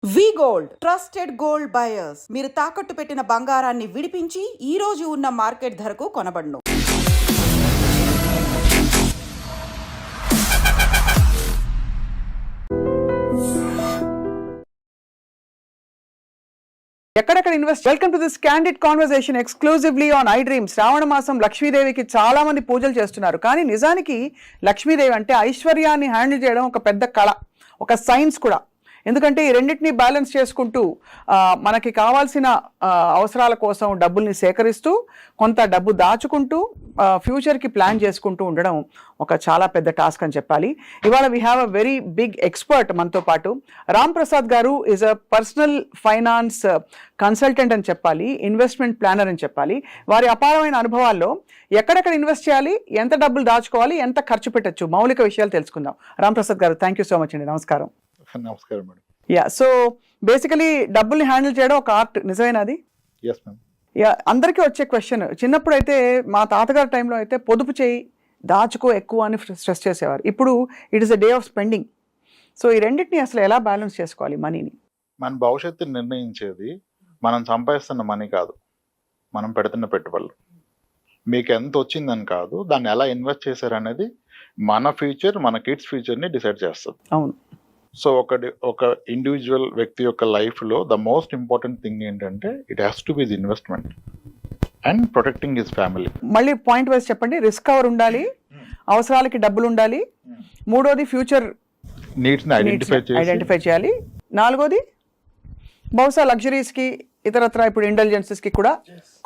వి gold trusted gold buyers మీరు తాకట్టు పెట్టిన బంగారాన్ని విడిపించి ఈ రోజు ఉన్న మార్కెట్ ధరకు కొనబడును. ఎక్కడెక్కడ invest. Welcome to this candid conversation exclusively on I dream. శ్రావణ మాసం లక్ష్మీదేవికి చాలా మంది పూజలు చేస్తున్నారు, కానీ నిజానికి లక్ష్మీదేవి అంటే ఐశ్వర్యాన్ని హ్యాండిల్ చేయడం ఒక పెద్ద కళ, ఒక సైన్స్ కూడా. ఎందుకంటే ఈ రెండింటిని బ్యాలెన్స్ చేసుకుంటూ మనకి కావాల్సిన అవసరాల కోసం డబ్బుల్ని సేకరిస్తూ కొంత డబ్బు దాచుకుంటూ ఫ్యూచర్కి ప్లాన్ చేసుకుంటూ ఉండడం ఒక చాలా పెద్ద టాస్క్ అని చెప్పాలి. ఇవాళ we have a very big expert మనతో పాటు. రామ్ ప్రసాద్ గారు is a personal finance consultant అని చెప్పాలి, ఇన్వెస్ట్మెంట్ ప్లానర్ అని చెప్పాలి. వారి అపారమైన అనుభవాల్లో ఎక్కడెక్కడ ఇన్వెస్ట్ చేయాలి, ఎంత డబ్బులు దాచుకోవాలి, ఎంత ఖర్చు పెట్టచ్చు, మౌలిక విషయాలు తెలుసుకుందాం. రామ్ ప్రసాద్ గారు, థ్యాంక్ యూ సో మచ్ అండి. నమస్కారం. నమస్కారం మేడం. యా, సో బేసికలీ డబ్బుల్ని హ్యాండిల్ చేయడం ఒక ఆర్ట్, నిజమేనా అది? Yes ma'am. యా, అందరికీ వచ్చే క్వశ్చన్. చిన్నప్పుడు అయితే మా తాతగారి టైంలో అయితే పొదుపు చేయి, దాచుకో ఎక్కువ అని స్ట్రెస్ చేసేవారు. ఇప్పుడు it is a day of spending. So ఈ రెండింటిని అసలు ఎలా బ్యాలెన్స్ చేసుకోవాలి మనీని? మన భవిష్యత్తుని నిర్ణయించేది మనం సంపాదిస్తున్న మనీ కాదు, మనం పెడుతున్న పెట్టుబడులు. మీకు ఎంత వచ్చిందని కాదు, దాన్ని ఎలా ఇన్వెస్ట్ చేశారనేది మన ఫ్యూచర్, మన కిడ్స్ ఫ్యూచర్ని డిసైడ్ చేస్తుంది. అవును. సో ఒక ఇండివిజువల్ వ్యక్తి యొక్క లైఫ్లో ద మోస్ట్ ఇంపార్టెంట్ థింగ్ ఏంటంటే it has to be the investment and protecting his family. మళ్ళీ పాయింట్ వైజ్ చెప్పండి. రిస్క్ కవర్ ఉండాలి, అవసరాలకి డబ్బులు ఉండాలి, మూడోది ఫ్యూచర్ నీడ్స్ని ఐడెంటిఫై చేయాలి, నాలుగోది బహుశా లగ్జరీస్కి ఇతరత్ర ఇప్పుడు ఇంటెలిజెన్సెస్కి కూడా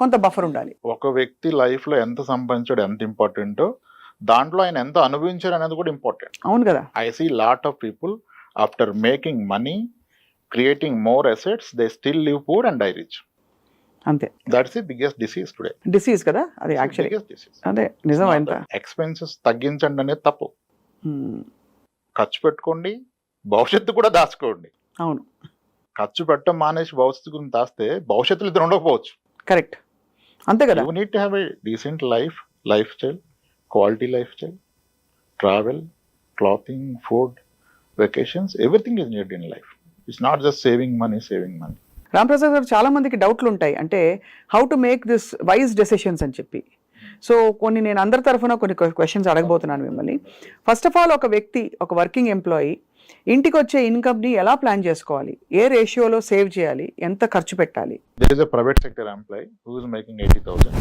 కొంత బఫర్ ఉండాలి. ఒక వ్యక్తి లైఫ్లో ఎంత సంపాదించాడు ఎంత ఇంపార్టెంటో, దాంట్లో ఆయన ఎంత అనుభవించారు అనేది కూడా ఇంపార్టెంట్. అవును కదా. I see lot of people after making money, creating more assets, they still live poor and die rich. అంతే. That's the biggest disease today. Disease కదా అది యాక్చువల్లీ. Biggest disease. అదే నిజం. ఎంత ఎక్స్పెన్సెస్ తగ్గించండి అనేది తప్పు. ఖర్చు పెట్టుకోండి, భవిష్యత్తు కూడా దాచుకోండి. అవును. ఖర్చు పెట్టడం మానేసి భవిష్యత్తు గురించి దాస్తే భవిష్యత్తులో ఇద్దరు ఉండకపోవచ్చు. కరెక్ట్, అంతే కదా. You need to have a decent lifestyle, quality lifestyle, travel, clothing, food, vacations, everything is needed in life. It's not just saving money. Ram Prasad గారు, చాలా మందికి డౌట్లు ఉంటాయి, అంటే how to make this wise decisions అని చెప్పి. సో కొన్ని నేను అందరి తరఫున కొన్ని క్వశ్చన్స్ అడగబోతున్నాను మిమ్మల్ని. ఫస్ట్ ఆఫ్ ఆల్, ఒక వ్యక్తి, ఒక వర్కింగ్ ఎంప్లాయీ ఇంటికి వచ్చే ఇన్కమ్ని ఎలా ప్లాన్ చేసుకోవాలి, ఏ రేషియోలో సేవ్ చేయాలి, ఎంత ఖర్చు పెట్టాలి? There is a private sector employee who is making 80,000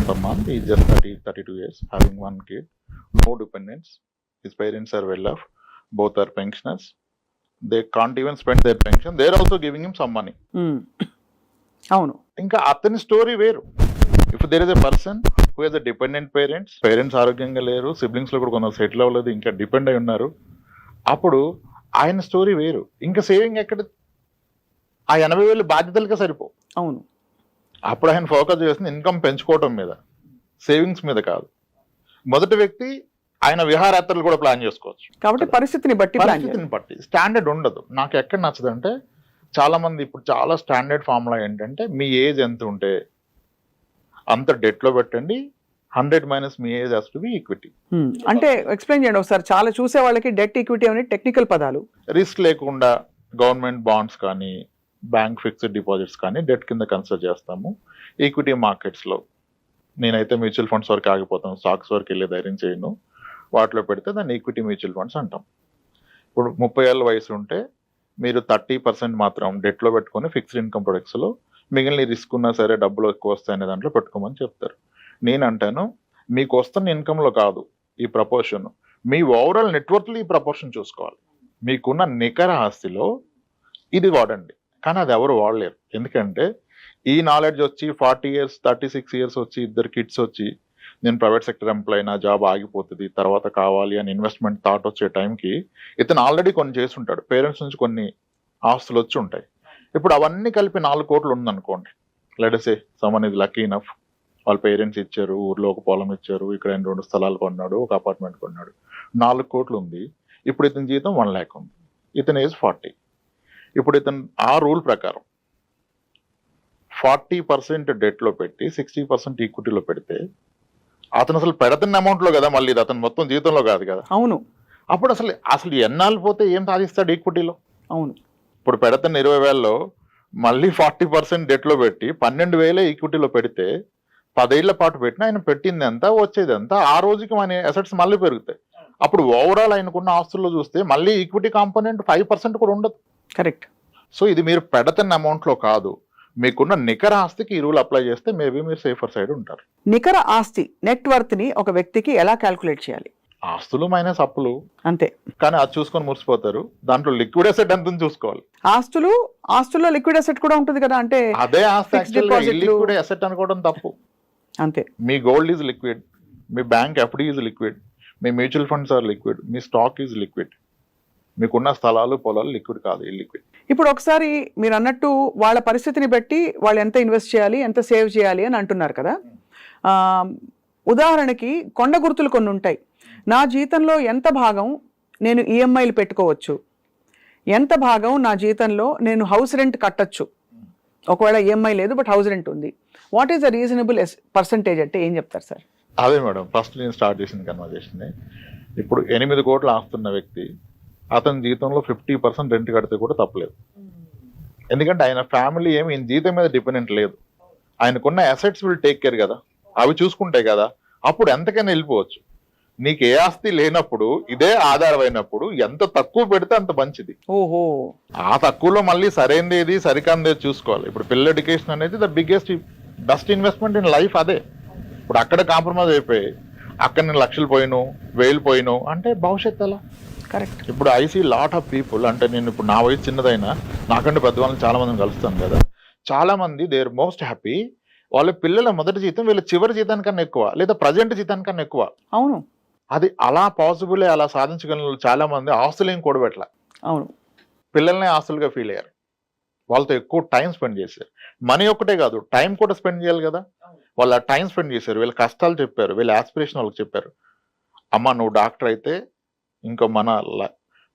per month. He is just 32 years, having one kid, no dependents. His parents are well off. Both are pensioners. They can't even spend their pension. They are also giving him some money. అవును. ఇంకా అతని story వేరు. If there is a person who has a dependent parents ఆరోగ్యంగా లేరు, siblings లో కూడా కొందరు settle అవ్వలేదు, ఇంకా డిపెండ్ అయి ఉన్నారు, అప్పుడు ఆయన స్టోరీ వేరు. ఇంకా సేవింగ్ ఎక్కడ? ఆ 80,000 బాధ్యతలుగా సరిపో. అవును. అప్పుడు ఆయన ఫోకస్ చేస్తుంది ఇన్కమ్ పెంచుకోవటం మీద, సేవింగ్స్ మీద కాదు. మొదటి వ్యక్తి ఆయన విహారయాత్రలు కూడా ప్లాన్ చేసుకోవచ్చు. కాబట్టి పరిస్థితిని బట్టి స్టాండర్డ్ ఉండదు. నాకు ఎక్కడ నచ్చదంటే, చాలా మంది ఇప్పుడు చాలా స్టాండర్డ్ ఫార్ములా ఏంటంటే, మీ ఏజ్ ఎంత ఉంటే అంత డెట్ లో పెట్టండి, 100 minus me age has to be equity. అంటే ఎక్స్ప్లెయిన్ చేయండి ఒకసారి. చాలా చూసే వాళ్ళకి డెట్ ఈక్విటీ అనే టెక్నికల్ పదాలు. రిస్క్ లేకుండా గవర్నమెంట్ బాండ్స్ కానీ, బ్యాంక్ ఫిక్స్డ్ డిపాజిట్స్ కానీ డెట్ కింద కన్సిడర్ చేస్తాము. ఈక్విటీ మార్కెట్స్ లో నేనైతే మ్యూచువల్ ఫండ్స్ వరకు ఆగిపోతాను, స్టాక్స్ వరకు వెళ్ళే ధైర్యం చేయను. వాటిలో పెడితే దాన్ని ఈక్విటీ మ్యూచువల్ ఫండ్స్ అంటాం. ఇప్పుడు 30 ఏళ్ళ వయసు ఉంటే మీరు 30% మాత్రం డెట్లో పెట్టుకొని ఫిక్స్డ్ ఇన్కమ్ ప్రొడక్ట్స్లో, మిగిలిన రిస్క్ ఉన్నా సరే డబ్బులు ఎక్కువ వస్తాయనే దాంట్లో పెట్టుకోమని చెప్తారు. నేను అంటాను, మీకు వస్తున్న ఇన్కంలో కాదు ఈ ప్రపోర్షన్, మీ ఓవరాల్ నెట్వర్క్లో ఈ ప్రపోర్షన్ చూసుకోవాలి. మీకున్న నికర ఆస్తిలో ఇది వాడండి. కానీ అది ఎవరు వాడలేరు. ఎందుకంటే ఈ నాలెడ్జ్ వచ్చి 40 ఇయర్స్ 36 ఇయర్స్ వచ్చి, 2 కిడ్స్ వచ్చి, నేను ప్రైవేట్ సెక్టర్ ఎంప్లాయీ, నా జాబ్ ఆగిపోతుంది, తర్వాత కావాలి అని ఇన్వెస్ట్మెంట్ థాట్ వచ్చే టైంకి ఇతను ఆల్రెడీ కొన్ని చేసి ఉంటాడు. పేరెంట్స్ నుంచి కొన్ని ఆస్తులు వచ్చి ఉంటాయి. ఇప్పుడు అవన్నీ కలిపి 4 కోట్లు ఉందనుకోండి. Let's say someone is lucky enough, వాళ్ళ పేరెంట్స్ ఇచ్చారు, ఊర్లో ఒక పొలం ఇచ్చారు, ఇక్కడ 2 స్థలాలు కొన్నాడు, ఒక అపార్ట్మెంట్ కొన్నాడు, 4 కోట్లు ఉంది. ఇప్పుడు ఇతని జీతం 1 lakh ఉంది, ఇతని ఏజ్ 40. ఇప్పుడు ఇతను ఆ రూల్ ప్రకారం 40% డెట్లో పెట్టి 60% ఈక్విటీలో పెడితే, అతను అసలు పెడుతున్న అమౌంట్ లో కదా, మళ్ళీ అతను మొత్తం జీవితంలో కాదు కదా. అవును. అప్పుడు అసలు ఎన్నాళ్ళు పోతే ఏం సాధిస్తాడు ఈక్విటీలో? అవును. ఇప్పుడు పెడుతున్న 20,000లో మళ్ళీ 40% డెట్లో పెట్టి 12,000 ఈక్విటీలో పెడితే 10 ఏళ్ల పాటు పెట్టినా ఆయన పెట్టింది ఎంత వచ్చేది ఎంత ఆ రోజుకి మన అసెట్స్ మళ్ళీ పెరుగుతాయి. అప్పుడు ఓవరాల్ ఆయనకున్న ఆస్తుల్లో చూస్తే మళ్ళీ ఈక్విటీ కాంపోనెంట్ 5% కూడా ఉండదు. కరెక్ట్. సో ఇది మీరు పెడుతున్న అమౌంట్లో కాదు, మీకున్న నికర ఆస్తికి ఈ రూల్ అప్లై చేస్తే మేబీ మీరు సేఫర్ సైడ్ ఉంటారు. నికర ఆస్తి నెట్వర్త్ ని ఒక వ్యక్తికి ఎలా క్యాల్కులేట్ చేయాలి? ఆస్తులు మైనస్ అప్పులు అంతే. కానీ అది చూసుకొని మురిసిపోతారు. దాంట్లో లిక్విడ్ అసెట్ ఎంత చూసుకోవాలి. ఆస్తుల్లో లిక్విడ్ అసెట్ కూడా ఉంటుంది కదా, అంటే అదే ఆస్తి లిక్విడ్ అసెట్ అనుకోవడం తప్పు. అంతే. మీ గోల్డ్ ఈజ్ లిక్విడ్, మీ బ్యాంక్ ఎఫ్డి ఈజ్ లిక్విడ్, మీ మ్యూచువల్ ఫండ్స్ ఆర్ లిక్విడ్, మీ స్టాక్ ఈజ్ లిక్విడ్. మీకున్న స్థలాలు పొలాలు లిక్విడ్ కాదు, ఇల్లిక్విడ్. ఇప్పుడు ఒకసారి మీరు అన్నట్టు వాళ్ళ పరిస్థితిని బట్టి వాళ్ళు ఎంత ఇన్వెస్ట్ చేయాలి, ఎంత సేవ్ చేయాలి అని అంటున్నారు కదా. ఉదాహరణకి కొండ గుర్తులు కొన్ని ఉంటాయి. నా జీతంలో ఎంత భాగం నేను ఈఎంఐలు పెట్టుకోవచ్చు, ఎంత భాగం నా జీతంలో నేను హౌస్ రెంట్ కట్టచ్చు, ఒకవేళ ఈఎంఐ లేదు బట్ హౌస్ రెంట్ ఉంది, what is the reasonable percentage అంటే ఏం చెప్తారు సార్? అదే మేడం, ఫస్ట్ నేను స్టార్ట్ చేసిన కన్వర్జేషన్. ఇప్పుడు 8 కోట్లు ఆస్తున్న వ్యక్తి అతని జీతంలో 50% రెంట్ కడితే కూడా తప్పలేదు. ఎందుకంటే ఆయన ఫ్యామిలీ ఏమి ఈయన జీతం మీద డిపెండెంట్ లేదు. ఆయనకున్న అసెట్స్ విల్ టేక్ కేర్ కదా, అవి చూసుకుంటాయి కదా, అప్పుడు ఎంతకైనా వెళ్ళిపోవచ్చు. నీకు ఏ ఆస్తి లేనప్పుడు ఇదే ఆధారమైనప్పుడు ఎంత తక్కువ పెడితే అంత మంచిది. ఓహో. ఆ తక్కువలో మళ్ళీ సరైనది ఏది సరికాందేది చూసుకోవాలి. ఇప్పుడు పిల్లల ఎడ్యుకేషన్ అనేది the best investment in life. అదే ఇప్పుడు అక్కడ కాంప్రమైజ్ అయిపోయి అక్కడ నేను లక్షలు పోయిను 1000 పోయిను అంటే భవిష్యత్తు ఎలా? కరెక్ట్. ఇప్పుడు I see lot of people, అంటే నేను ఇప్పుడు నా వయసు చిన్నదైనా నాకంటే పెద్దవాళ్ళని చాలా మందిని కలుస్తాను కదా, చాలా మంది దే ఆర్ మోస్ట్ హ్యాపీ. వాళ్ళ పిల్లల మొదటి జీతం వీళ్ళ చివరి జీతానికన్నా ఎక్కువ, లేదా ప్రజెంట్ జీతానికన్నా ఎక్కువ. అవును. అది అలా పాసిబుల్, అలా సాధించగల చాలా మంది ఆస్తులు ఏం కూడబెట్ల. అవును. పిల్లల్ని ఆస్తులుగా ఫీల్ అయ్యారు, వాళ్ళతో ఎక్కువ టైం స్పెండ్ చేశారు. మనీ ఒక్కటే కాదు, టైం కూడా స్పెండ్ చేయాలి కదా. వాళ్ళు ఆ టైం స్పెండ్ చేశారు, వీళ్ళ కష్టాలు చెప్పారు, వీళ్ళ ఆస్పిరేషన్ వాళ్ళకి చెప్పారు. అమ్మ నువ్వు డాక్టర్ అయితే ఇంకో మన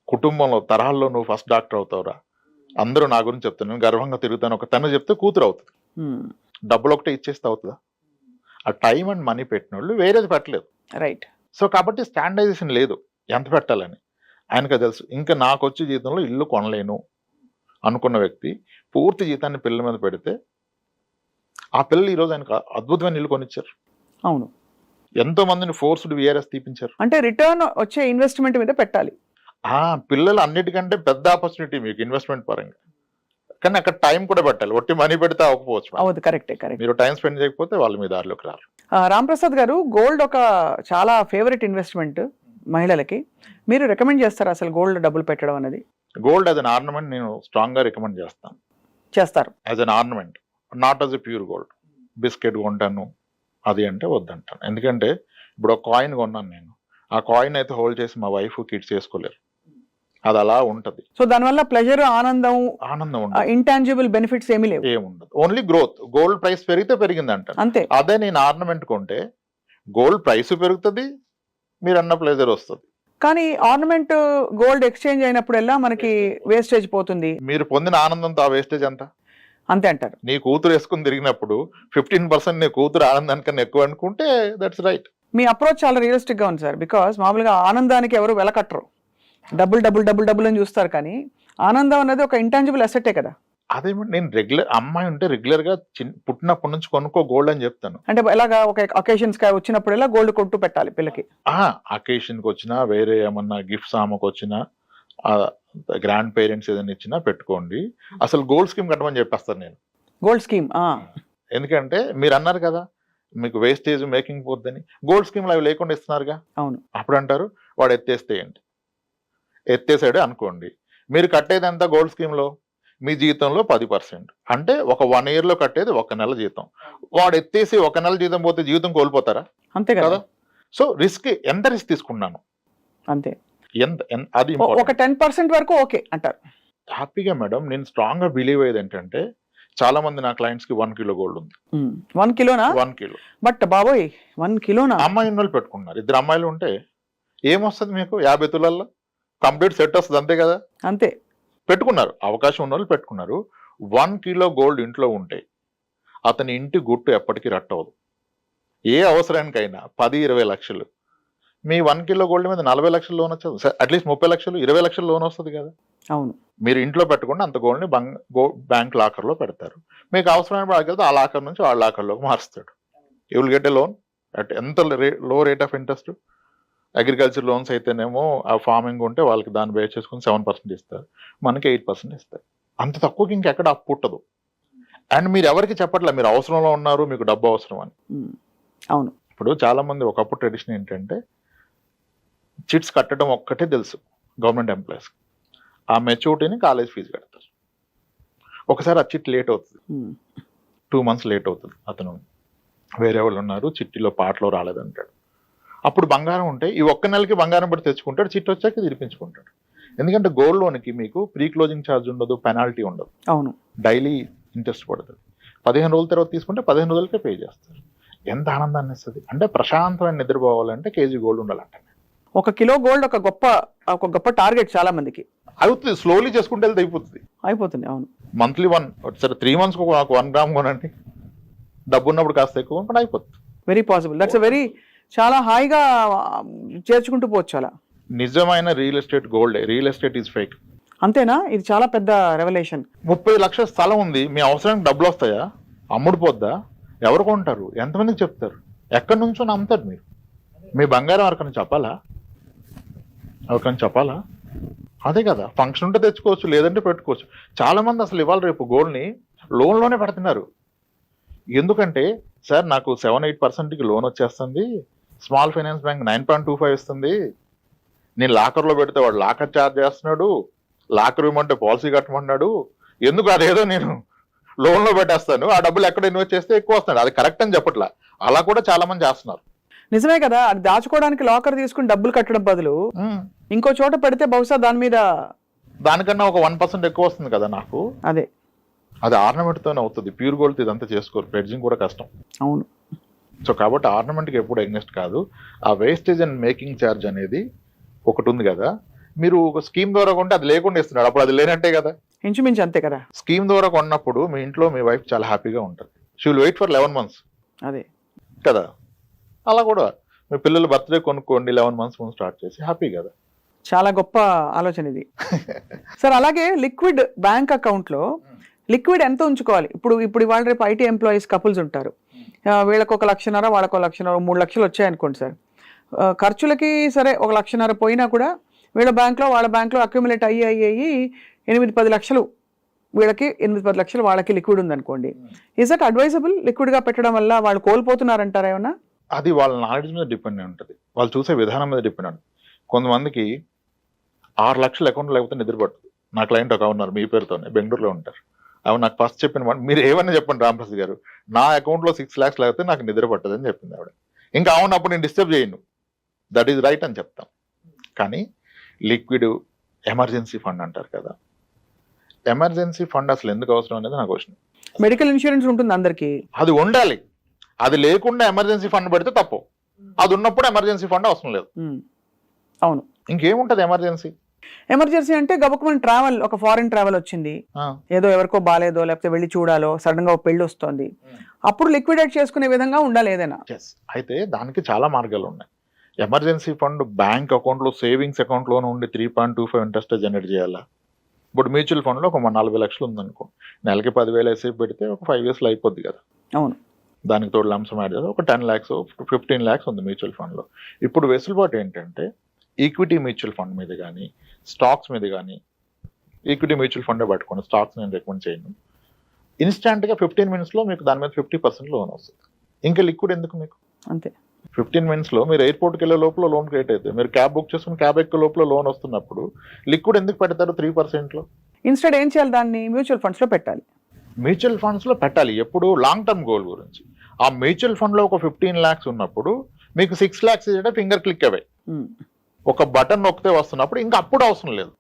కుటుంబంలో తరహాల్లో నువ్వు ఫస్ట్ డాక్టర్ అవుతావురా, అందరూ నా గురించి చెప్తాను, నేను గర్వంగా తిరుగుతాను. ఒక తను చెప్తే కూతురు అవుతుంది. డబ్బులు ఒకటే ఇచ్చేస్తే అవుతుందా? ఆ టైం అండ్ మనీ పెట్టిన వాళ్ళు వేరేది పెట్టలేదు. రైట్. సో కాబట్టి స్టాండర్డైజేషన్ లేదు ఎంత పెట్టాలని. ఆయనకు తెలుసు. ఇంకా నాకు వచ్చే జీతంలో ఇల్లు కొనలేను అనుకున్న వ్యక్తి పూర్తి జీతాన్ని పిల్లల మీద పెడితే ఆ పిల్లలు ఈరోజు ఆయనకు అద్భుతమైన ఇల్లు కొనిచ్చారు. అవును. ఎంతో మందిని ఫోర్స్డ్ విఆర్ఎస్ తీపించారు. అంటే రిటర్న్ వచ్చే ఇన్వెస్ట్మెంట్ మీద పెట్టాలి. పిల్లలు అన్నిటికంటే పెద్ద ఆపర్చునిటీ మీకు ఇన్వెస్ట్మెంట్ పరంగా, కానీ అక్కడ టైం కూడా పెట్టాలి. ఒట్టి మనీ పెడితే అవ్వకపోవచ్చు. అవును, కరెక్టే. కరెక్ట్. మీరు టైం స్పెండ్ చేయకపోతే వాళ్ళు మీ దారిలోకి రారు. రాంప్రసాద్ గారు, గోల్డ్ ఒక చాలా ఫేవరెట్ ఇన్వెస్ట్మెంట్ మహిళలకి. మీరు రికమెండ్ చేస్తారు అసలు గోల్డ్ డబ్బులు పెట్టడం అనేది? గోల్డ్ యాజ్ అన్ ఆర్నమెంట్ నేను స్ట్రాంగ్ గా రికమెండ్ చేస్తాను. చేస్తారు as an ornament, not as a pure gold. Biscuit కొంటాను అది అంటే వద్దంటాను. ఎందుకంటే ఇప్పుడు ఒక కాయిన్ కొన్నాను నేను, ఆ కాయిన్ అయితే హోల్డ్ చేసి మా వైఫ్ కిడ్స్ చేసుకోలేరు. అది అలా ఉంటది. సో దానివల్ల ప్లెజర్, ఆనందం ఉండదు. ఇంటాంజిబుల్ బెనిఫిట్స్ ఏమీ లేవు. ఏముండదు. Only growth. గోల్డ్ ప్రైస్ పెరిగితే పెరిగింది అంటారు అంతే. అదే నేను ఆర్నమెంట్ కొంటే గోల్డ్ ప్రైస్ పెరుగుతుంది, మీరు అన్న ప్లెజర్ వస్తుంది. కానీ ఆర్నమెంట్ గోల్డ్ ఎక్స్చేంజ్ అయినప్పుడల్లా మనకి వేస్టేజ్ పోతుంది. మీరు పొందిన ఆనందంతో ఆ వేస్టేజ్ అంతా అంతే అంటారు. నీ కూతురు వేసుకుని తిరిగినప్పుడు 15% నీ కూతురు ఆనందానికన్నా ఎక్కువ అనుకుంటే దట్స్ రైట్. మీ అప్రోచ్ చాలా రియలిస్టిక్ గా ఉంది సార్. బికాస్ మామూలుగా ఆనందానికి ఎవరు వెలకట్టరు, డబుల్ డబుల్ డబుల్ డబుల్ అని చూస్తారు. కానీ ఆనందం అనేది ఒక ఇంటాంజిబుల్ అసెట్టే కదా. అదేమంటే నేను రెగ్యులర్ అమ్మాయి ఉంటే రెగ్యులర్ గా పుట్టినప్పటి నుంచి కొనుక్కో గోల్డ్ అని చెప్తాను. అంటే ఎలాగా ఒక అకేషన్స్ వచ్చినప్పుడు ఎలా గోల్డ్ కొట్టు పెట్టాలి పిల్లకి? అకేషన్ కి వచ్చినా, వేరే ఏమన్నా గిఫ్ట్స్ ఆమెకు వచ్చినా, గ్రాండ్ పేరెంట్స్ ఏదైనా ఇచ్చినా పెట్టుకోండి. అసలు గోల్డ్ స్కీమ్ కట్టమని చెప్పేస్తాను నేను. Gold scheme? ఎందుకంటే మీరు అన్నారు కదా మీకు వేస్టేజ్ మేకింగ్ పోద్దని, గోల్డ్ స్కీమ్లు అవి లేకుండా ఇస్తున్నారుగా. అవును. అప్పుడు అంటారు వాడు ఎత్తేస్తే ఏంటి, ఎత్తేసాడు అనుకోండి, మీరు కట్టేది ఎంత గోల్డ్ స్కీమ్ లో? మీ జీతంలో 10%, అంటే ఒక 1 year లో కట్టేది 1 నెల జీతం. వాడు ఎత్తేసి 1 నెల జీతం పోతే జీవితం కోల్పోతారా? అంతే కదా. సో రిస్క్, ఎంత రిస్క్ తీసుకున్నాను అంతే. అది ఒక 10% వరకు ఓకే అంటారు హ్యాపీగా. మేడం నేను స్ట్రాంగ్ గా బిలీవ్ అయ్యేది ఏంటంటే, చాలా మంది నా క్లయింట్స్ కి 1 kilo గోల్డ్ ఉంది. 1 కిలోనా? 1 kilo. బట్ బాబోయ్ 1 కిలోనా? అమ్మాయి వాళ్ళు పెట్టుకున్నారు, 2 అమ్మాయిలు ఉంటే ఏమొస్తుంది మీకు? 50 తులాల్లో కంప్లీట్ సెట్ వస్తుంది అంతే కదా. అంతే. పెట్టుకున్నారు, అవకాశం ఉన్న వాళ్ళు పెట్టుకున్నారు. 1 kilo గోల్డ్ ఇంట్లో ఉంటే అతని ఇంటి గుట్టు ఎప్పటికీ రట్టవదు. ఏ అవసరానికైనా 10-20 లక్షలు మీ 1 కిలో గోల్డ్ మీద 40 లక్షల లోన్ వచ్చేది, అట్లీస్ట్ 30 లక్షలు 20 లక్షల లోన్ వస్తుంది కదా. అవును. మీరు ఇంట్లో పెట్టకుండా అంత గోల్డ్ని బ్యాంక్ లాకర్లో పెడతారు. మీకు అవసరమైన వాడికి ఆ లాకర్ నుంచి వాళ్ళ లాకర్లోకి మారుస్తాడు. You will get a loan at ఎంత లో rate of interest. Agriculture loans అయితేనేమో ఆ ఫార్మింగ్ ఉంటే వాళ్ళకి దాన్ని బేస్ చేసుకుని 7% ఇస్తారు, మనకి 8% ఇస్తారు. అంత తక్కువకి ఇంకెక్కడ అప్పు పుట్టదు. అండ్ మీరు ఎవరికి చెప్పట్లే మీరు అవసరంలో ఉన్నారు, మీకు డబ్బు అవసరం అని. అవును. ఇప్పుడు చాలా మంది ఒకప్పుడు ట్రెడిషన్ ఏంటంటే చిట్స్ కట్టడం ఒక్కటే తెలుసు గవర్నమెంట్ ఎంప్లాయీస్. ఆ మెచ్యూరిటీని కాలేజ్ ఫీజు కడతారు. ఒకసారి ఆ చిట్ లేట్ అవుతుంది, 2 months లేట్ అవుతుంది, అతను వేరే వాళ్ళు ఉన్నారు చిట్టిలో పాటలో రాలేదంటాడు. అప్పుడు బంగారం ఉంటే ఈ ఒక్క నెలకి బంగారం పెట్టి తెచ్చుకుంటాడు, చిట్ వచ్చాక తిరిపించుకుంటాడు. ఎందుకంటే గోల్డ్ లోన్కి మీకు ప్రీ క్లోజింగ్ ఛార్జ్ ఉండదు, పెనాల్టీ ఉండదు. అవును. డైలీ ఇంట్రెస్ట్ పడుతుంది. 15 రోజుల తర్వాత తీసుకుంటే 15 రోజులకే పే చేస్తారు. ఎంత ఆనందాన్ని ఇస్తుంది అంటే, ప్రశాంతమైన నిద్రపోవాలంటే కేజీ గోల్డ్ ఉండాలంటే. 1 కిలో గోల్డ్ ఒక గొప్ప టార్గెట్ చాలా మందికి. అవుతుంది, స్లోలీ చేసుకుంటే వెళ్తే అయిపోతుంది. అవును. మంత్లీ 1 సరే 3 months 1 గ్రామ్ కొనండి, డబ్బు ఉన్నప్పుడు కాస్త ఎక్కువ కొనుక్కొని అయిపోతుంది. Very possible. దట్స్ వెరీ చాలా హాయిగా చేర్చుకుంటూ పోవచ్చు అలా. నిజమైన real estate gold, real estate is fake. అంతేనా? ఇది చాలా పెద్ద రెవల్యూషన్. 30 లక్షల స్థలం ఉంది, మీ అవసరానికి డబ్బులు వస్తాయా? అమ్ముడు పోద్దా? ఎవరు కొంటారు? ఎంతమందికి చెప్తారు? ఎక్కడి నుంచో నమ్ముతారు మీరు? మీ బంగారం ఎవరికైనా చెప్పాలా? అదే కదా, ఫంక్షన్ ఉంటే తెచ్చుకోవచ్చు, లేదంటే పెట్టుకోవచ్చు. చాలా మంది అసలు ఇవాళ రేపు గోల్డ్ని లోన్లోనే పెడుతున్నారు. ఎందుకంటే సార్ నాకు 7-8%కి లోన్ వచ్చేస్తుంది, స్మాల్ ఫైనాన్స్ బ్యాంక్ 9.25 ఇస్తుంది, నేను లాకర్లో పెడితే వాడు లాకర్ ఛార్జ్ చేస్తున్నాడు, లాకర్ ఇవ్వమంటే పాలసీ కట్టమన్నాడు, ఎందుకు అదేదో నేను లోన్లో పెట్టేస్తాను, ఆ డబ్బులు ఎక్కడ ఇన్వెస్ట్ చేస్తే ఎక్కువ వస్తున్నాడు. అది కరెక్ట్ అని చెప్పట్లా, అలా కూడా చాలా మంది చేస్తున్నారు. నిజమే కదా, అది దాచుకోవడానికి లాకర్ తీసుకుని డబ్బులు కట్టడం బదులు ఇంకో చోట పెడితే బహుశా దానికన్నా ఒక 1% ఎక్కువ వస్తుంది కదా నాకు. అది ఆర్నమెంట్తోనే అవుతుంది, ప్యూర్ గోల్డ్ ఇదంతా చేసుకోరు, ప్లెడ్జింగ్ కూడా కష్టం. అవును. సో కాబట్టి ఆర్నమెంట్కి ఎప్పుడు ఎగ్నెస్ట్ కాదు. ఆ వేస్టేజ్ అండ్ మేకింగ్ ఛార్జ్ అనేది ఒకటి ఉంది కదా, మీరు ఒక స్కీమ్ ద్వారా కొంటే అది లేకుండా ఇస్తున్నాడు, అప్పుడు అది లేనట్టే కదా. ఇంచుమించు అంతే కదా. స్కీమ్ ద్వారా కొన్నప్పుడు మీ ఇంట్లో మీ వైఫ్ చాలా హ్యాపీగా ఉంటుంది, she will wait for 11 months. అదే కదా. అలా కూడా మీ పిల్లల బర్త్డే కొనుక్కోండి, 11 months ముందు స్టార్ట్ చేసి హ్యాపీ కదా. చాలా గొప్ప ఆలోచన ఇది. సార్ అలాగే లిక్విడ్ బ్యాంక్ అకౌంట్లో లిక్విడ్ ఎంత ఉంచుకోవాలి? ఇప్పుడు ఇవాళ రేపు ఐటీ ఎంప్లాయీస్ కపుల్స్ ఉంటారు, వీళ్ళకి 1 లక్షన్నర, వాళ్ళకి 1 లక్షన్నర, 3 లక్షలు వచ్చాయనుకోండి సార్. ఖర్చులకి సరే 1 లక్షన్నర పోయినా కూడా వీళ్ళ బ్యాంక్లో వాళ్ళ బ్యాంక్లో అక్యుములేట్ అయ్యి 8-10 లక్షలు వీళ్ళకి, 8-10 లక్షలు వాళ్ళకి లిక్విడ్ ఉందనుకోండి. Is that advisable? లిక్విడ్గా పెట్టడం వల్ల వాళ్ళు కోల్పోతున్నారంటారా ఏమన్నా? అది వాళ్ళ నాలెడ్జ్ మీద డిపెండ్ అయి ఉంటుంది, వాళ్ళు చూసే విధానం మీద డిపెండ్ ఉంటుంది. కొంతమందికి 6 లక్షల అకౌంట్ లేకపోతే నిద్ర పడుతుంది. నా క్లయింట్ ఒక ఉన్నారు మీ పేరుతోనే, బెంగళూరులో ఉంటారు. అవి నాకు ఫస్ట్ చెప్పిన మీరు ఏమన్నా చెప్పండి రామప్రసాద్ గారు, నా అకౌంట్లో 6 lakhs లేకపోతే నాకు నిద్ర పట్టదు అని చెప్పింది ఆవిడ. ఇంకా అవునప్పుడు నేను డిస్టర్బ్ చేయను, దట్ ఈజ్ రైట్ అని చెప్తాం. కానీ లిక్విడ్ ఎమర్జెన్సీ ఫండ్ అంటారు కదా, ఎమర్జెన్సీ ఫండ్ అసలు ఎందుకు అవసరం అనేది నాకు క్వశ్చన్. మెడికల్ ఇన్సూరెన్స్ ఉంటుంది అందరికి, అది ఉండాలి. అది లేకుండా ఎమర్జెన్సీ ఫండ్ పెడితే తప్పు, అది ఉన్నప్పుడు ఎమర్జెన్సీ ఫండ్ అవసరం లేదు. అవును. ఇంకేముంటది ఎమర్జెన్సీ? ఎమర్జెన్సీ అంటే గబుక్కుమని ట్రావెల్, ఒక ఫారిన్ ట్రావెల్ వచ్చింది, ఏదో ఎవరికో బాలేదో లేకపోతే వెళ్ళి చూడాలో, సడన్ గా ఒక పెళ్లి వస్తుంది, అప్పుడు లిక్విడేట్ చేసుకునే విధంగా ఉండాలి ఏదైనా. అయితే దానికి చాలా మార్గాలు ఉన్నాయి. ఎమర్జెన్సీ ఫండ్ బ్యాంక్ అకౌంట్లో, సేవింగ్స్ అకౌంట్లోనే ఉండి 3.25 ఇంట్రెస్ట్ జనరేట్ చేయాలా? ఇప్పుడు మ్యూచువల్ ఫండ్లో ఒక 40 లక్షలు ఉందనుకో, నెలకి 10,000 వేసి పెడితే ఒక 5 yearsలో అయిపోద్ది కదా. అవును. దానికి తోడు లంసం యాడ్ చేస్తే ఒక 10 lakhs 15 lakhs ఉంది మ్యూచువల్ ఫండ్లో. ఇప్పుడు వెసులుబాటు ఏంటంటే ఈక్విటీ మ్యూచువల్ ఫండ్ మీద కానీ, స్టాక్స్ మీద కానీ, ఈక్విటీ మ్యూచువల్ ఫండే పట్టుకోండి, స్టాక్స్ నేను రికమెండ్ చేయను. ఇన్స్టాంట్గా 15 minutesలో మీకు దాని మీద 50% లోన్ వస్తుంది. ఇంకా లిక్విడ్ ఎందుకు మీకు? అంతే. 15 minutesలో మీరు ఎయిర్పోర్ట్కి వెళ్ళే లోపల లోన్ క్రియేట్ అవుతుంది, మీరు క్యాబ్ బుక్ చేసుకుని క్యాబ్ ఎక్కే లోపల లోన్ వస్తున్నప్పుడు లిక్విడ్ ఎందుకు పెడతారు 3%లో? ఇన్స్టెడ్ ఏం చేయాలి, దాన్ని మ్యూచువల్ ఫండ్స్లో పెట్టాలి. మ్యూచువల్ ఫండ్స్లో పెట్టాలి ఎప్పుడు లాంగ్ టర్మ్ గోల్ గురించి. ఆ మ్యూచువల్ ఫండ్లో ఒక 15 lakhs ఉన్నప్పుడు మీకు 6 lakhs ఫింగర్ క్లిక్ అవే, ఒక బటన్ నొక్కితే వస్తున్నప్పుడు ఇంకా అప్పుడు అవసరం లేదు.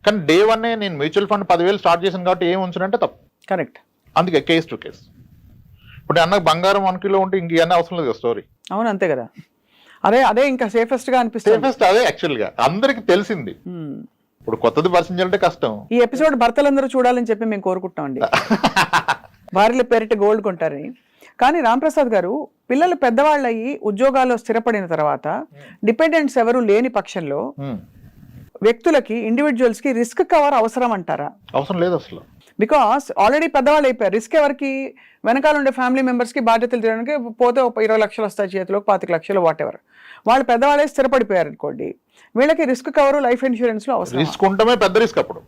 కానీ డే 1 నేను మ్యూచువల్ ఫండ్ 10,000 స్టార్ట్ చేశాను కాబట్టి ఏం ఉంచానంటే తప్పు. కరెక్ట్. అందుకే కేస్ టు కేస్. ఇప్పుడు అన్నకు బంగారం 1 kilo ఉంటే ఇంక ఇవన్నీ అవసరం లేదు కదా స్టోరీ. అవును, అంతే కదా. అదే ఇంకా సేఫెస్ట్ గా అనిపిస్తుంది. సేఫెస్ట్ అదే యాక్చువల్ గా అందరికి తెలిసింది. ఇప్పుడు కొత్తది పరిచయం చేయాలంటే కష్టం. ఈ ఎపిసోడ్ భర్తలందరూ చూడాలని చెప్పి మేము కోరుకుంటాం అండి. భార్యల పేరిట గోల్డ్ కొంటారని. కానీ రాంప్రసాద్ గారు, పిల్లలు పెద్దవాళ్ళు అయ్యి ఉద్యోగాల్లో స్థిరపడిన తర్వాత డిపెండెంట్స్ ఎవరు లేని పక్షంలో వ్యక్తులకి, ఇండివిజువల్స్ కి రిస్క్ కవర్ అవసరం అంటారా? అవసరం లేదు అసలు. బికాస్ ఆల్రెడీ పెద్దవాళ్ళు అయిపోయారు. రిస్క్ ఎవరికి? వెనకాల ఉండే ఫ్యామిలీ మెంబర్స్ కి బాధ్యతలు తీయడానికి పోతే 20 లక్షలు వస్తాయి చేతిలో, 25 లక్షలు, వాట్ ఎవర్. వాళ్ళు పెద్దవాళ్ళే స్థిరపడిపోయారు అనుకోండి, వీళ్ళకి రిస్క్ కవర్, లైఫ్ ఇన్సూరెన్స్ లో అవసరం. రిస్క్ ఉండమే పెద్ద రిస్క్. అప్పుడు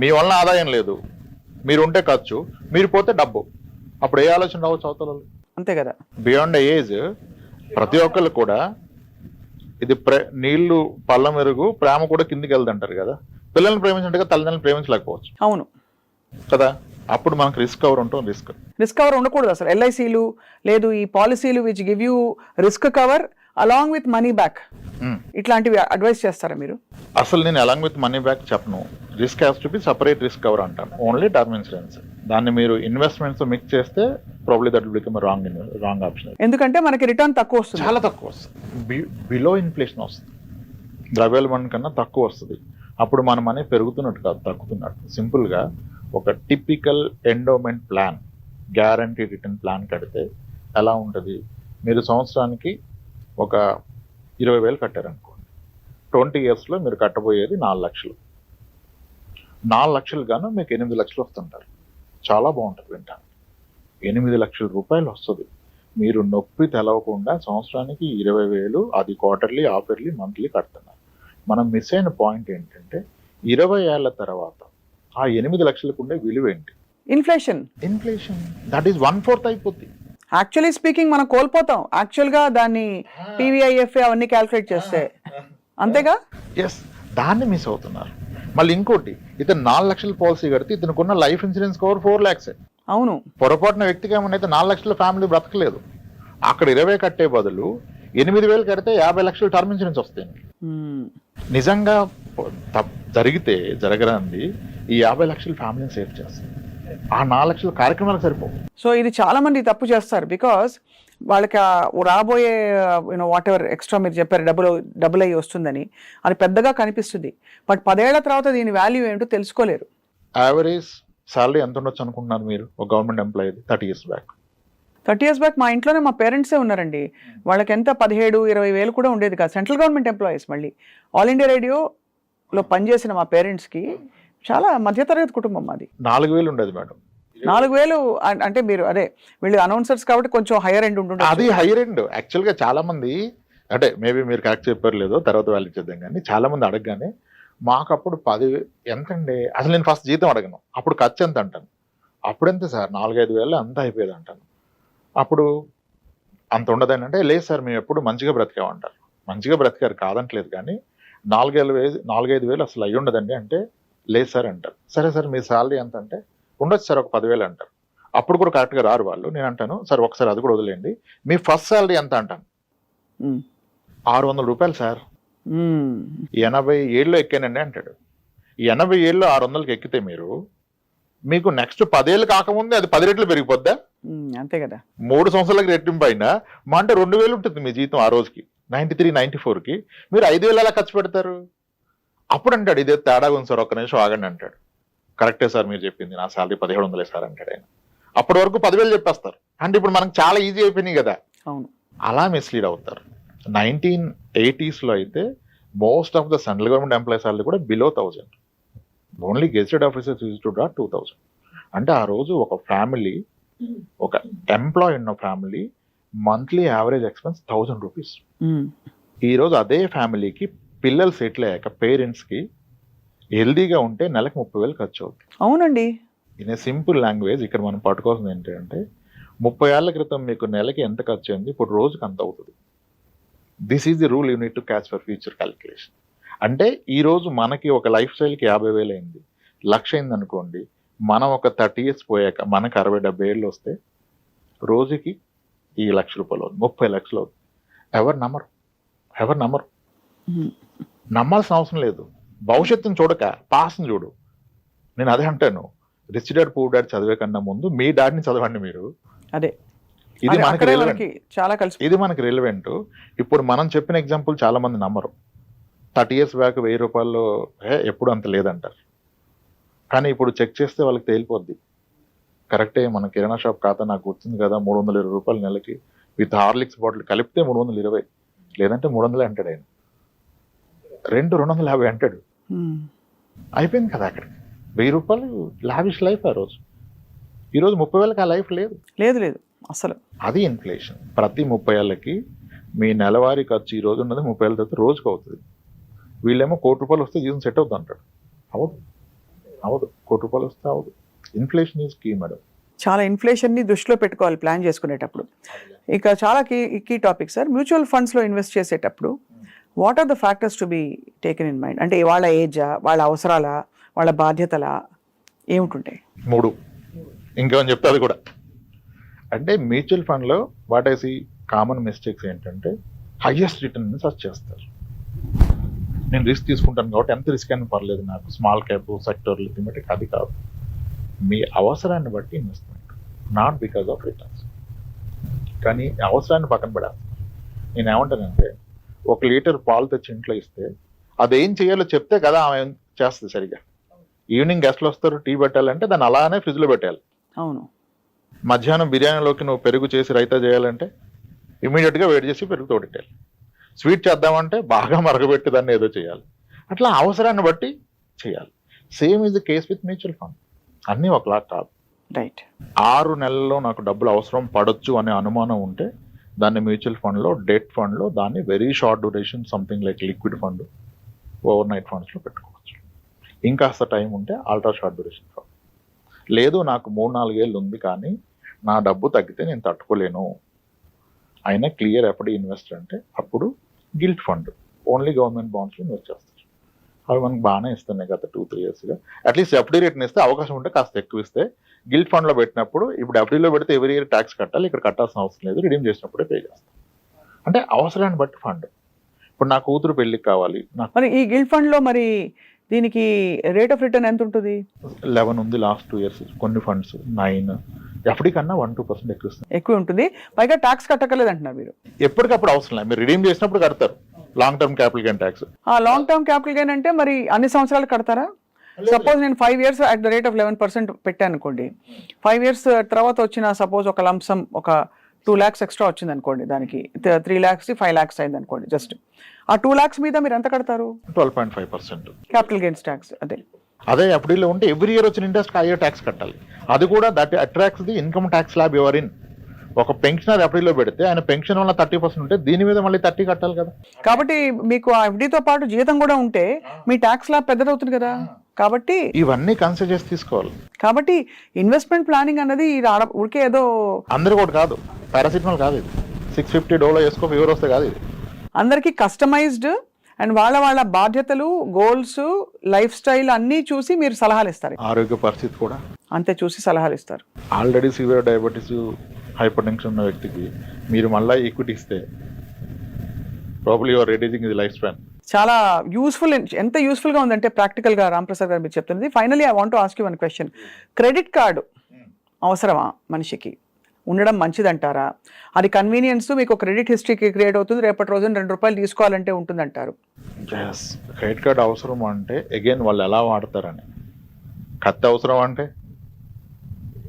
మీ వలన ఆదాయం లేదు, మీరు ఉంటే ఖర్చు, మీరు పోతే డబ్బు. అప్పుడు ఏ ఆలోచన రావచ్చు అవతల? అంతే కదా. బియాండ్ ఏజ్ ప్రతి ఒక్కళ్ళు కూడా ఇది నీళ్లు పళ్ళ మెరుగు, ప్రేమ కూడా కిందికి వెళ్తుంటారు కదా. పిల్లల్ని ప్రేమించినట్టుగా తల్లిదండ్రులను ప్రేమించలేకపోవచ్చు అవును కదా. అప్పుడు మనకు రిస్క్ కవర్ ఉంటుంది. రిస్క్ కవర్ ఉండకూడదు అసలు. ఎల్ఐసీలు లేదు, ఈ పాలసీలు which give you risk cover along with money back, ఇట్లాంటివి అడ్వైస్ చేస్తారా మీరు? అసలు నేను అలాంగ్ విత్ మనీ బ్యాక్ చెప్పను. Risk has to be separate risk cover అంటాను. Only term insurance. దాన్ని మీరు ఇన్వెస్ట్మెంట్స్ మిక్స్ చేస్తే probably that will become wrong option. ఎందుకంటే మనకి రిటర్న్ తక్కువ వస్తుంది, చాలా తక్కువ వస్తుంది. బిలో ఇన్ఫ్లేషన్ వస్తుంది. ద్రవ్యోల్బణం కన్నా తక్కువ వస్తుంది. అప్పుడు మన మనీ పెరుగుతున్నట్టు కాదు, తగ్గుతున్నట్టు. సింపుల్గా ఒక typical endowment plan, guarantee return plan కడితే ఎలా ఉంటుంది? మీరు సంవత్సరానికి ఒక 20,000 కట్టారనుకోండి, 20 yearsలో మీరు కట్టబోయేది 4 లక్షలు. 4 లక్షలు గాను మీకు 8 లక్షలు వస్తుంటారు. చాలా బాగుంటుంది వింటాను. 8 లక్షల రూపాయలు వస్తుంది. మీరు నొప్పి తెలవకుండా సంవత్సరానికి 20,000, అది క్వార్టర్లీ, హాఫర్లీ, మంత్లీ కడుతున్నారు. మనం మిస్ అయిన పాయింట్ ఏంటంటే 20 ఏళ్ల తర్వాత ఆ 8 లక్షలకు ఉండే విలువ ఏంటి? ఇన్ఫ్లేషన్. దట్ ఈస్ 1/4 అయిపోద్ది. యాక్చువల్లీ స్పీకింగ్ మనం కోల్పోతాం యాక్చువల్గా దాన్ని PVIFA అవన్నీ క్యాల్కులేట్ చేస్తే, అంతేగా? ఎస్, దాన్ని మిస్ అవుతున్నారు. మళ్ళీ ఇంకోటి, ఇతను 4 లక్షల పాలసీ కడితే ఇతనుకున్న లైఫ్ ఇన్సూరెన్స్ కవర్ 4 lakhs. అవును. పొరపాటున వ్యక్తికి ఏమన్నా 4 లక్షల ఫ్యామిలీ బ్రతకలేదు. అక్కడ 20 కట్టే బదులు 8,000 కడితే 50 లక్షలు టర్మ్ ఇన్సూరెన్స్ వస్తాయి. నిజంగా జరిగితే జరగరాంది ఈ 50 లక్షలు ఫ్యామిలీని సేవ్ చేస్తుంది. ఆ 4 లక్షల కార్యక్రమాలకు సరిపోవు. సో ఇది చాలా మంది తప్పు చేస్తారు. బికాస్ వాళ్ళకి రాబోయే వాట్ ఎవర్ ఎక్స్ట్రా మీరు చెప్పారు డబుల్ అయ్యి వస్తుందని, అది పెద్దగా కనిపిస్తుంది. బట్ 10 ఏళ్ల తర్వాత దీని వాల్యూ ఏంటో తెలుసుకోలేరు. యావరేజ్ సాలరీ ఎంత ఉండొచ్చు అనుకుంటున్నారు మీరు ఒక government employee 30 years back? 30 years back మా ఇంట్లోనే మా పేరెంట్సే ఉన్నారండి. వాళ్ళకి ఎంత 17-20 వేలు కూడా ఉండేది కాదు. Central government employees. మళ్ళీ ఆల్ ఇండియా రేడియోలో పనిచేసిన మా పేరెంట్స్కి చాలా మధ్యతరగతి కుటుంబం మాది. 4,000 ఉండేది మేడం. 4,000 అంటే మీరు అదే వీళ్ళు అనౌన్సర్స్ కాబట్టి కొంచెం హైయర్ ఎండ్ ఉంటుంది. అది హైయర్ ఎండ్. యాక్చువల్గా చాలా మంది, అంటే మేబీ మీరు కరెక్ట్ చెప్పారు లేదో తర్వాత వాళ్ళు చేద్దాం, కానీ చాలా మంది అడగగానే మాకు అప్పుడు 10,000 ఎంతండి, అసలు నేను ఫస్ట్ జీతం అడగను, అప్పుడు ఖర్చు ఎంత అంటాను. అప్పుడు ఎంత సార్? 4-5 వేలు అంతా అయిపోయేది అంటాను. అప్పుడు అంత ఉండదని అంటే, లేదు సార్ మేము ఎప్పుడు మంచిగా బ్రతికామంటారు. మంచిగా బ్రతికారు కాదంటలేదు, కానీ 4-5 వేలు అసలు అయ్యి ఉండదండి అంటే, లేదు సార్ అంటారు. సరే సార్ మీ శాలరీ ఎంత అంటే, ఉండొచ్చు సార్ ఒక 10,000 అంటారు. అప్పుడు కూడా కరెక్ట్గా రారు వాళ్ళు. నేను అంటాను సార్ ఒకసారి అది కూడా వదిలేండి, మీ ఫస్ట్ శాలరీ ఎంత అంటాను. 600 రూపాయలు సార్. 87లో ఎక్కానండి అంటాడు. 87లో 600కి ఎక్కితే మీకు నెక్స్ట్ 10 ఏళ్ళు కాకముందే అది 10 రెట్లు పెరిగిపోద్దా? అంతే కదా. 3 సంవత్సరాలకి రెట్టింపు అయినా మా అంటే 2,000 ఉంటుంది మీ జీతం ఆ రోజుకి. 93-94కి మీరు 5,000 ఎలా ఖర్చు పెడతారు? అప్పుడు అంటాడు ఇదే తేడా ఉంది సార్, ఒక్క నిమిషం ఆగండి అంటాడు. కరెక్టే సార్ మీరు చెప్పింది, నా శాలరీ 1,700 సార్ అంటాడు ఆయన. అప్పటి వరకు 10,000 చెప్పేస్తారు. అంటే ఇప్పుడు మనకు చాలా ఈజీ అయిపోయినాయి కదా. అవును. అలా మిస్లీడ్ అవుతారు. 1980sలో అయితే most of the central government employees salary కూడా below 1,000. Only gazetted officers use to draw 2,000. అంటే ఆ రోజు ఒక ఫ్యామిలీ, ఒక ఎంప్లాయీ ఉన్న family monthly average expense 1,000 rupees. ఈ రోజు అదే ఫ్యామిలీకి పిల్లలు సెటిల్ అయ్యాక పేరెంట్స్కి హెల్దీగా ఉంటే నెలకు 30,000 ఖర్చు అవుతుంది. అవునండి. ఇన్ ఏ సింపుల్ లాంగ్వేజ్ ఇక్కడ మనం పట్టుకోవాల్సింది ఏంటంటే, 30 ఏళ్ల క్రితం మీకు నెలకి ఎంత ఖర్చు అయింది, ఇప్పుడు రోజుకి అంత అవుతుంది. This is the rule you need to catch for future calculation. అంటే ఈ రోజు మనకి ఒక లైఫ్ స్టైల్కి 50,000 అయింది, 1,00,000 అయింది అనుకోండి. మనం ఒక 30 years పోయాక మనకు 60-70 ఏళ్ళు వస్తే రోజుకి ఈ 1,00,000 రూపాయలు అవుతుంది, 30 లక్షలు అవుతుంది. ఎవరు నమ్మరు. నమ్మాల్సిన అవసరం లేదు. భవిష్యత్తును చూడక పాస్ని చూడు. నేను అదే అంటాను, రిచ్ డాడ్ పూర్ డాడ్ చదివే కన్నా ముందు మీ డాడ్ని చదవండి మీరు. అదే ఇది మనకి రిలవెంట్. చాలా కలిసి ఇది మనకి రిలవెంట్. ఇప్పుడు మనం చెప్పిన ఎగ్జాంపుల్ చాలా మంది నమ్మరు. 30 years బ్యాక్ 1,000 రూపాయల్లో ఎప్పుడు అంత లేదంటారు. కానీ ఇప్పుడు చెక్ చేస్తే వాళ్ళకి తేలిపోద్ది కరెక్టే, మన కిరాణా షాప్ ఖాతా నాకు గుర్తుంది కదా, 320 రూపాయలు నెలకి విత్ హార్లిక్స్ బాటిల్ కలిపితే 320, లేదంటే 300 అంటాడు ఆయన, 250 అంటాడు. అయిపోయింది కదా అక్కడ 1000 రూపాయలు లావిష్ లైఫ్ ఆ రోజు. ఈరోజు 30,000కి ఆ లైఫ్ లేదు. లేదు లేదు అసలు. అది ఇన్ఫ్లేషన్. ప్రతి 30 ఏళ్ళకి మీ నెలవారీ ఖర్చు ఈ రోజు ఉన్నది 30 ఏళ్ళ తర్వాత రోజుకు అవుతుంది. వీళ్ళేమో ₹1,00,00,000 వస్తే జీతం సెట్ అవుతుంది అంటాడు. అవదు ₹1,00,00,000 వస్తే అవదు. Inflation is key madam. చాలా ఇన్ఫ్లేషన్ని దృష్టిలో పెట్టుకోవాలి ప్లాన్ చేసుకునేటప్పుడు. ఇక చాలా కీ టాపిక్ సార్, మ్యూచువల్ ఫండ్స్లో ఇన్వెస్ట్ చేసేటప్పుడు what are the factors to be taken in mind? అంటే వాళ్ళ ఏజా, వాళ్ళ అవసరాలా, వాళ్ళ బాధ్యతలా, ఏమిటుంటాయి? 3 ఇంకేమని చెప్తే అది కూడా. అంటే మ్యూచువల్ ఫండ్లో what I see common mistakes ఏంటంటే హైయెస్ట్ రిటర్న్ సర్చ్ చేస్తారు. నేను రిస్క్ తీసుకుంటాను కాబట్టి ఎంత రిస్క్ అయినా పర్లేదు నాకు, స్మాల్ క్యాప్ సెక్టర్ థిమెటిక్, అది కాదు. మీ అవసరాన్ని బట్టి investment, not because of returns. కానీ అవసరాన్ని పక్కన పెడాలి. నేను ఏమంటానంటే 1 లీటర్ పాలు తెచ్చి ఇంట్లో ఇస్తే అదేం చేయాలో చెప్తే కదా ఆమె చేస్తుంది సరిగా. ఈవినింగ్ గెస్ట్లు వస్తారు, టీ పెట్టాలంటే దాన్ని అలానే ఫ్రిడ్జ్లో పెట్టాలి. అవును. మధ్యాహ్నం బిర్యానీలోకి నువ్వు పెరుగు చేసి రైతా చేయాలంటే ఇమీడియట్గా వేడి చేసి పెరుగు తోడెట్టాలి. స్వీట్ చేద్దామంటే బాగా మరగబెట్టి దాన్ని ఏదో చేయాలి. అట్లా అవసరాన్ని బట్టి చేయాలి. Same is the case with mutual fund. అన్నీ ఒకలా కాదు. రైట్. 6 నెలల్లో నాకు డబ్బులు అవసరం పడొచ్చు అనే అనుమానం ఉంటే దాన్ని మ్యూచువల్ ఫండ్లో, డెట్ ఫండ్లో, దాన్ని very short duration something like liquid fund, over night ఫండ్స్లో పెట్టుకోవచ్చు. ఇంకాస్త టైం ఉంటే అల్ట్రా షార్ట్ డ్యూరేషన్ ఫండ్. లేదు నాకు 3-4 ఏళ్ళు ఉంది కానీ నా డబ్బు తగ్గితే నేను తట్టుకోలేను, అయినా క్లియర్ ఎప్పుడు ఇన్వెస్టర్ అంటే అప్పుడు గిల్ట్ ఫండ్, ఓన్లీ గవర్నమెంట్ బాండ్స్లో ఇన్వెస్ట్ చేస్తారు. అవి మనకు బాగానే ఇస్తున్నాయి గత 2-3 ఇయర్స్గా. అట్లీస్ట్ ఎఫ్డీ రేట్ని ఇస్తే అవకాశం ఉంటే కాస్త ఎక్కువ ఇస్తే. గిల్ట్ ఫండ్లో పెట్టినప్పుడు ఇప్పుడు ఎఫ్డీలో పెడితే ఎవరీ ఇయర్ ట్యాక్స్ కట్టాలి, ఇక్కడ కట్టాల్సిన అవసరం లేదు, రిడీమ్ చేసినప్పుడే పే చేస్తాం. అంటే అవసరాన్ని బట్టి ఫండ్. ఇప్పుడు నా కూతురు పెళ్ళికి కావాలి, మరి ఈ గిల్ట్ ఫండ్లో మరి దీనికి రేట్ ఆఫ్ రిటర్న్ ఎంత ఉంటుంది? 11 ఉంది లాస్ట్ 2 ఇయర్స్, కొన్ని ఫండ్స్ 9, ఎఫ్డీ కన్నా 1-2% ఎక్కువ ఇస్తుంది. ఎక్కువ ఉంటుంది, పైగా ట్యాక్స్ కట్టకలేదు అంటున్నారు మీరు. ఎప్పటికప్పుడు అవసరం లేదు, మీరు రిడీమ్ చేసినప్పుడు కడతారు long term capital gain tax. Long term capital gain అంటే మరి అన్ని సంవత్సరాలు కడతారా? సపోజ్ నేను 5 years at the rate of 11% పెట్టాను అనుకోండి, 5 years తర్వాత వచ్చిన సపోజ్ ఒక లంసమ్ ఒక 2 lakhs ఎక్స్ట్రా వచ్చింది అనుకోండి, దానికి 3 lakhs 5 lakhs అయింది అనుకోండి, జస్ట్ ఆ 2 lakhs మీద మీరు ఎంత కడతారు? 12.5% క్యాపిటల్ గెయిన్స్ ట్యాక్స్. అదే ఎఫ్డీలో ఉంటే ఎవ్రీ ఇయర్ వచ్చిన ఇంట్రెస్ట్ హైయర్ ట్యాక్స్ కట్టాలి. అది కూడా that attracts the income tax slab your in. ఒక పెన్షనర్ ఎఫ్డీలో పెడితే ఆయన పెన్షన్ వల్ల 30% ఉంటే దీని మీద మళ్ళీ 30 కట్టాలి కదా. కాబట్టి మీకు ఆ ఎఫ్డీతో పాటు జీతం కూడా ఉంటే మీ ట్యాక్స్ స్లాబ్ పెద్దదవుతుంది కదా. కాబట్టి ఇవన్నీ కన్సిడర్ చేసి తీసుకోవాలి. కాబట్టి ఇన్వెస్ట్మెంట్ ప్లానింగ్ అన్నది ఊరికే ఏదో అందరూ కూడా కాదు, పారాసిటమాల్ కాదు ఇది, $650 వేసుకో ఫీవర్ వస్తే కాదు ఇది. అందరికీ కస్టమైజ్డ్ అండ్ వాళ్ళ బాధ్యతలు, గోల్స్, లైఫ్ స్టైల్ అన్నీ చూసి మీరు సలహాలు ఇస్తారు. ఆరోగ్య పరిస్థితి కూడా అంతే చూసి సలహాలు ఇస్తారు. Already severe diabetes, hyper tension ఉన్న వ్యక్తికి మీరు మళ్ళీ ఈక్విటీ ఇస్తే probably your reducing the life span. చాలా యూస్ఫుల్. ఎంత యూస్ఫుల్గా ఉందంటే ప్రాక్టికల్గా రాంప్రసాద్ గారు మీరు చెప్తున్నది. Finally I want to ask you one question. Credit card అవసరమా మనిషికి? ఉండడం మంచిదంటారా? అది కన్వీనియన్స్, మీకు క్రెడిట్ హిస్టరీకి క్రియేట్ అవుతుంది, రేపటి రోజున ₹2 తీసుకోవాలంటే ఉంటుందంటారు. క్రెడిట్ కార్డ్ అవసరం అంటే అగైన్ వాళ్ళు ఎలా వాడతారని. కత్తి అవసరం అంటే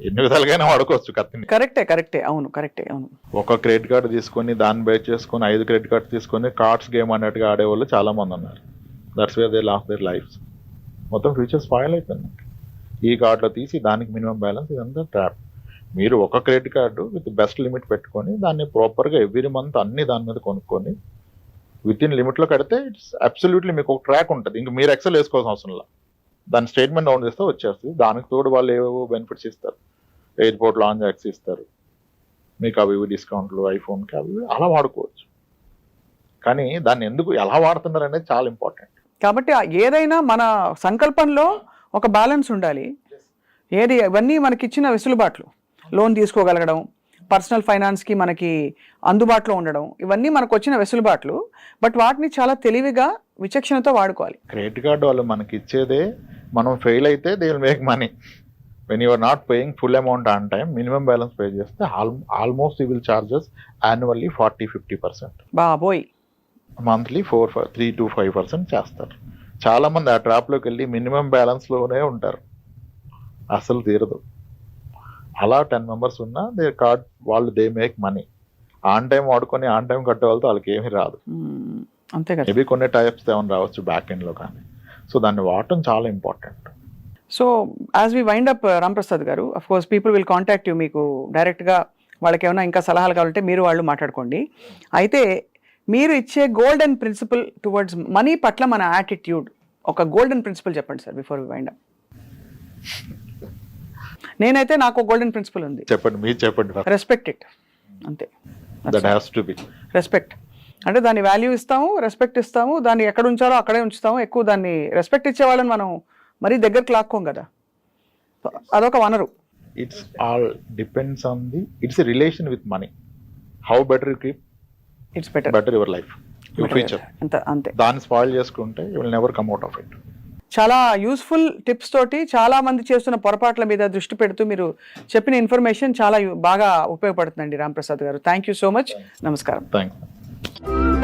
ఎన్ని విధాలుగానే వాడుకోవచ్చు కత్తిని. కరెక్టే. అవును. ఒక క్రెడిట్ కార్డు తీసుకొని దాన్ని బేస్ చేసుకొని 5 క్రెడిట్ కార్డు తీసుకొని కార్డ్స్ గేమ్ అన్నట్టుగా ఆడేవాళ్ళు చాలా మంది ఉన్నారు. That's where they last there lifes. మొత్తం ఫ్యూచర్ స్పాయిల్ అయిపోయింది. ఈ కార్డులో తీసి దానికి మినిమం బ్యాలెన్స్, ఇదంతా ట్రాప్. మీరు ఒక credit card with best limit పెట్టుకొని దాన్ని ప్రాపర్గా ఎవ్రీ మంత్ అన్ని దాని మీద కొనుక్కొని విత్ ఇన్ లిమిట్లో కడితే ఇట్స్ అబ్సల్యూట్లీ మీకు ఒక ట్రాక్ ఉంటుంది. ఇంక మీరు ఎక్సెల్ వేసుకోవాల్సిన అవసరం లేదు. దాని స్టేట్మెంట్ డౌన్ చేస్తే వచ్చేస్తుంది. దానికి తోడు వాళ్ళు ఏవేవో బెనిఫిట్స్ ఇస్తారు, ఎయిర్పోర్ట్ లాంజ్ యాక్స్ ఇస్తారు, మీకు అవి డిస్కౌంట్లు, ఐఫోన్కి అవి అలా వాడుకోవచ్చు. కానీ దాన్ని ఎందుకు ఎలా వాడుతున్నారు అనేది చాలా ఇంపార్టెంట్. కాబట్టి ఏదైనా మన సంకల్పంలో ఒక బ్యాలెన్స్ ఉండాలి. ఇవన్నీ మనకి ఇచ్చిన వెసులుబాట్లు, లోన్ తీసుకోగలగడం, పర్సనల్ ఫైనాన్స్కి మనకి అందుబాటులో ఉండడం, ఇవన్నీ మనకు వచ్చిన వెసులుబాట్లు. బట్ వాటిని చాలా తెలివిగా, విచక్షణతో వాడుకోవాలి. క్రెడిట్ కార్డు వాళ్ళు మనకి ఇచ్చేదే, మనం ఫెయిల్ అయితే they will make money. When you're not paying full amount on time, minimum balance pay చేస్తే almost you will charges annually 40-50%. బాబోయ్. మంత్లీ 3-5% చేస్తారు. చాలా మంది ఆ ట్రాప్లోకి వెళ్ళి మినిమం బ్యాలెన్స్లోనే ఉంటారు, అసలు తీరదు. అలా 10 మెంబర్స్ ఉన్నా దే కార్డ్ వాళ్ళు they make money. On time వాడుకొని ఆన్ టైం కట్టే వాళ్ళతో వాళ్ళకి ఏమీ రాదు. అంతే కదా. మేబీ కొన్ని టైప్స్ ఏమైనా రావచ్చు బ్యాక్ ఎండ్లో కానీ. సో దాన్ని వాడటం చాలా important. So as we wind up Ramprasad garu, of course people will contact you, మీకు డైరెక్ట్గా వాళ్ళకి ఏమైనా ఇంకా సలహాలు కావాలంటే మీరు వాళ్ళు మాట్లాడుకోండి. అయితే మీరు ఇచ్చే గోల్డెన్ ప్రిన్సిపల్ టువర్డ్స్ మనీ పట్ల మన యాటిట్యూడ్, ఒక గోల్డెన్ ప్రిన్సిపల్ చెప్పండి sir before we wind up. నేనైతే నాకు ఒక గోల్డెన్ ప్రిన్సిపల్ ఉంది. చెప్పండి, మీరు చెప్పండి. రెస్పెక్ట్ ఇట్, అంతే. That has to be respect అంటే దాన్ని వాల్యూ ఇస్తాము, రెస్పెక్ట్ ఇస్తాము, దాన్ని ఎక్కడ ఉంచాలో అక్కడే ఉంచుతాము. ఎక్కువ దాన్ని రెస్పెక్ట్ ఇచ్చే వాళ్ళని మనం మరీ దగ్గరకు లాక్కోం కదా, అదొక వనరు. It's all depends on the it's a relation with money. How better you keep it's better better your life, your future. అంతే. దాన్ని స్పాయిల్ చేసుకుంటే you will never come out of it. చాలా యూస్ఫుల్ టిప్స్ తోటి చాలా మంది చేస్తున్న పొరపాట్ల మీద దృష్టి పెడుతూ మీరు చెప్పిన ఇన్ఫర్మేషన్ చాలా బాగా ఉపయోగపడుతుందండి రాంప్రసాద్ గారు. Thank you so much. నమస్కారం. థ్యాంక్స్.